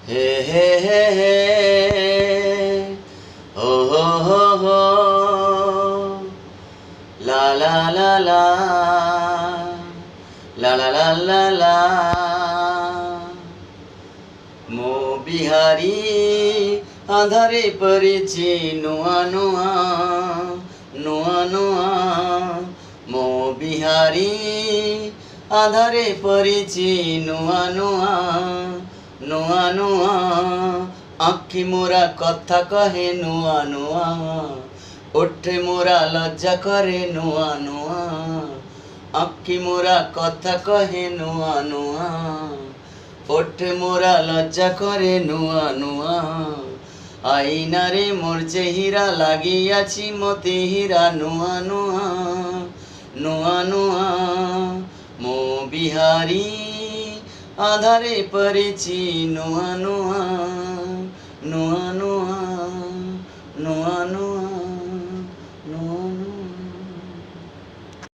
হে হে হে হে হো হো হো হো লা লা লা লা লা লা লা লা লা মো বিহারি আধারে পড়েছি নোয়া নোয়া নোয়া নোয়া মো বিহারি আধারে পড়েছি নোয়া নোয়া নোয়া নোয়া আঁখি মোরা কথা কহে নোয়া নোয়া ওঠে মোরা লজ্জা করে নোয়া নোয়া আঁখি মোরা কথা কহে নোয়া নোয়া ওঠে মোরা লজ্জা করে নোয়া নোয়া আইনারে মোর চেহারা লাগিয়াছি মতি হীরা নোয়া নোয়া নোয়া নোয়া মো বিহারি আধারে পড়েছি নোয়া নোয়া নোয়া নোয়া।